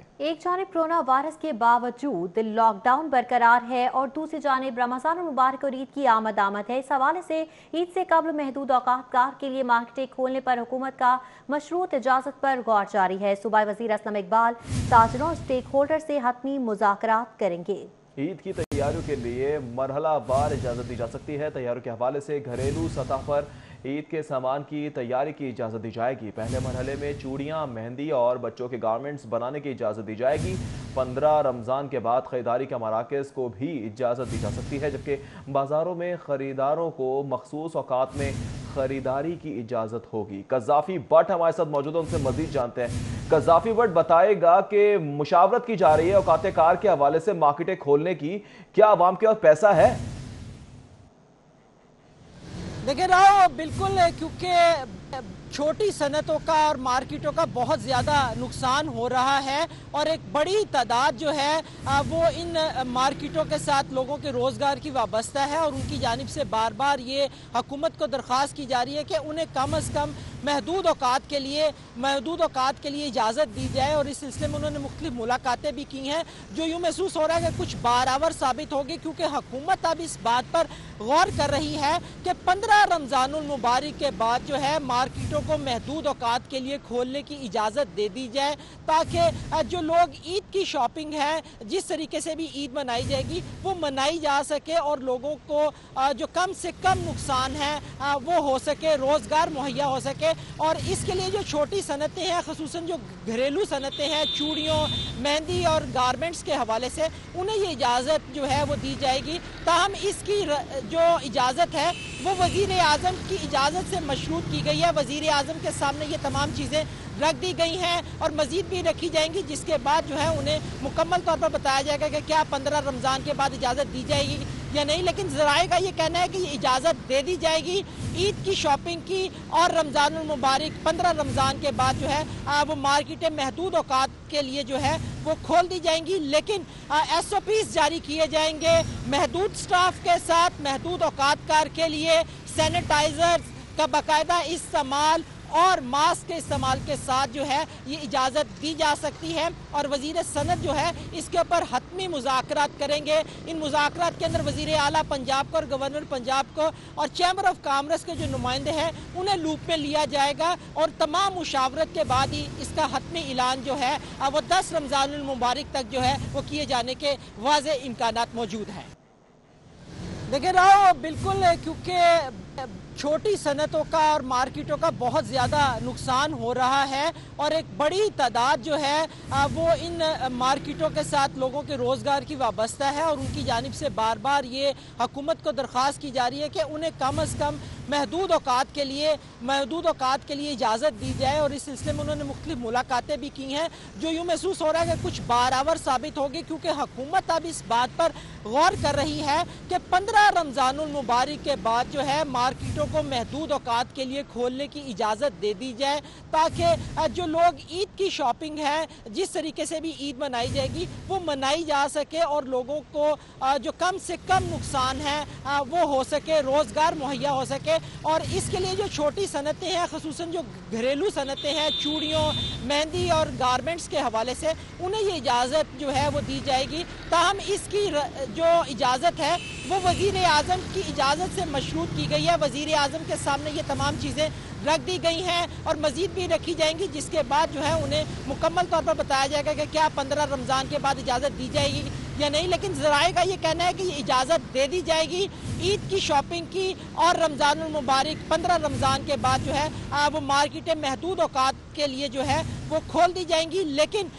एक जानिब corona virus के बावजूद लॉकडाउन बरकरार है और दूसरी जानिब रमज़ान मुबारक और ईद की आमद है। इस हवाले से ईद से कबल महदूद औकात कार के लिए मार्केटें खोलने पर हुकूमत का मशरूत इजाज़त पर गौर जारी है। सूबाई वज़ीर असलम इकबाल ताजरों और स्टेक होल्डर से हतमी मुज़ाकरात करेंगे। ईद की तैयारियों के लिए मरहलावार इजाज़त दी जा सकती है। तैयारियों के हवाले से घरेलू सतह पर ईद के सामान की तैयारी की इजाज़त दी जाएगी। पहले मरहले में चूड़ियाँ, मेहंदी और बच्चों के गारमेंट्स बनाने की इजाज़त दी जाएगी। 15 रमज़ान के बाद ख़रीदारी के मराकज़ को भी इजाज़त दी जा सकती है, जबकि बाज़ारों में ख़रीदारों को मखसूस औकात में ख़रीदारी की इजाज़त होगी। कज़ाफ़ी भट्ट हमारे साथ मौजूद है, उनसे मज़ीद जानते हैं। कज़ाफ़ी भट्ट बताएगा कि मुशावरत की जा रही है औकात कार के हवाले से मार्केटें खोलने की, क्या आवाम के पास पैसा है? देखिए राव, बिल्कुल, क्योंकि छोटी सनतों का और मार्केटों का बहुत ज़्यादा नुकसान हो रहा है और एक बड़ी तादाद जो है वो इन मार्केटों के साथ लोगों के रोज़गार की वाबस्ता है और उनकी जानिब से बार बार ये हुकूमत को दरख्वास्त की जा रही है कि उन्हें कम अज़ कम महदूद औकात के लिए इजाज़त दी जाए। और इस सिलसिले में उन्होंने मुख्तलिफ मुलाकातें भी की हैं, जो यूँ महसूस हो रहा है कि कुछ बारावर साबित होगी, क्योंकि हुकूमत अब इस बात पर गौर कर रही है कि 15 रमज़ानुल मुबारक के बाद जो है मार्केटों को महदूद औकात के लिए खोलने की इजाज़त दे दी जाए, ताकि जो लोग ईद की शॉपिंग है, जिस तरीके से भी ईद मनाई जाएगी वो मनाई जा सके और लोगों को जो कम से कम नुकसान है वो हो सके, रोज़गार मुहैया हो सके। और इसके लिए जो छोटी सनतें हैं, ख़ुसूसन जो घरेलू सनतें हैं, चूड़ियों, मेहंदी और गारमेंट्स के हवाले से उन्हें ये इजाज़त जो है वो दी जाएगी। ताहम इसकी जो इजाज़त है वो वज़ीर आज़म की इजाज़त से मशरूत की गई है। वज़ीर आज़म के सामने ये तमाम चीज़ें रख दी गई हैं और मज़ीद भी रखी जाएंगी, जिसके बाद जो है उन्हें मुकम्मल तौर पर बताया जाएगा कि क्या 15 रमज़ान के बाद इजाज़त दी जाएगी या नहीं। लेकिन ज़राए का ये कहना है कि ये इजाज़त दे दी जाएगी ईद की शॉपिंग की, और रमज़ानुल मुबारक 15 रमज़ान के बाद जो है वो मार्केटें महदूद औकात के लिए जो है वो खोल दी जाएंगी। लेकिन SOPs जारी किए जाएंगे महदूद स्टाफ के साथ, महदूद औकात कार के लिए सैनिटाइज़र्स का बाकायदा इस्तेमाल और मास्क के इस्तेमाल के साथ जो है ये इजाज़त दी जा सकती है। और वज़ीर सनत जो है इसके ऊपर हतमी मुज़ाकरात करेंगे। इन मुज़ाकरात के अंदर वज़ीर आला पंजाब को और गवर्नर पंजाब को और चैम्बर ऑफ कॉमर्स के जो नुमाइंदे हैं उन्हें लूप में लिया जाएगा और तमाम मुशावरत के बाद ही इसका हतमी ऐलान जो है वो 10 रमज़ानुल मुबारक तक जो है वो किए जाने के वाज़े इम्कानात मौजूद हैं। देखिए राव, बिल्कुल, क्योंकि छोटी सनतों का और मार्केटों का बहुत ज़्यादा नुकसान हो रहा है और एक बड़ी तादाद जो है वो इन मार्केटों के साथ लोगों के रोज़गार की वाबस्ता है और उनकी जानिब से बार बार ये हुकूमत को दरख्वास्त की जा रही है कि उन्हें कम अज़ कम महदूद औकात के लिए इजाज़त दी जाए। और इस सिलसिले में उन्होंने मुख्तलिफ मुलाकातें भी की हैं, जो यूँ महसूस हो रहा है कि कुछ बारावर साबित होगी, क्योंकि हुकूमत अब इस बात पर गौर कर रही है कि 15 रमज़ानुल मुबारक के बाद जो है मार्केटों को महदूद औकात के लिए खोलने की इजाज़त दे दी जाए, ताकि जो लोग ईद की शॉपिंग है, जिस तरीके से भी ईद मनाई जाएगी वो मनाई जा सके और लोगों को जो कम से कम नुकसान है वो हो सके, रोज़गार मुहैया हो सके। और इसके लिए जो छोटी सनतें हैं, ख़ुसूसन जो घरेलू सनतें हैं, चूड़ियों, मेहंदी और गारमेंट्स के हवाले से उन्हें ये इजाज़त जो है वो दी जाएगी। ताहम इसकी जो इजाज़त है वो वज़ीर आज़म की इजाज़त से मशरूत की गई है। वज़ीर आज़म के सामने ये तमाम चीज़ें रख दी गई हैं और मज़ीद भी रखी जाएंगी, जिसके बाद जो है उन्हें मुकम्मल तौर पर बताया जाएगा कि क्या 15 रमज़ान के बाद इजाज़त दी जाएगी या नहीं। लेकिन ज़राए का ये कहना है कि ये इजाज़त दे दी जाएगी ईद की शॉपिंग की, और रमज़ानुल मुबारक 15 रमज़ान के बाद जो है वो मार्केटें महदूद औकात के लिए जो है वो खोल दी जाएंगी। लेकिन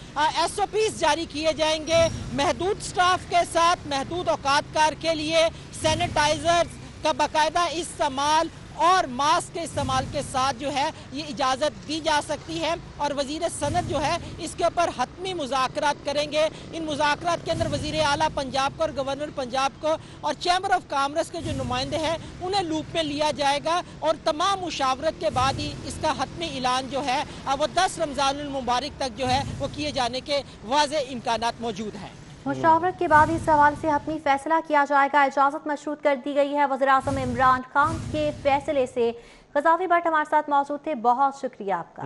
SOPs जारी किए जाएंगे महदूद स्टाफ के साथ, महदूद औकात कार के लिए सैनिटाइज़र्स का बाकायदा इस्तेमाल और मास्क के इस्तेमाल के साथ जो है ये इजाज़त दी जा सकती है। और वज़ीर सनत जो है इसके ऊपर हतमी मुज़ाकरात करेंगे। इन मुज़ाकरात के अंदर वज़ीर आला पंजाब को और गवर्नर पंजाब को और चैम्बर ऑफ कॉमर्स के जो नुमाइंदे हैं उन्हें लूप में लिया जाएगा और तमाम मुशावरत के बाद ही इसका हतमी ऐलान जो है वो 10 रमज़ानुल मुबारक तक जो है वो किए जाने के वाज़े इम्कानात मौजूद हैं। मुशावरत के बाद इस सवाल से हतमी फैसला किया जाएगा। इजाज़त मशरूत कर दी गई है। वज़ीर आज़म इमरान खान के फैसले से कज़ाफ़ी भट्ट हमारे साथ मौजूद थे, बहुत शुक्रिया आपका।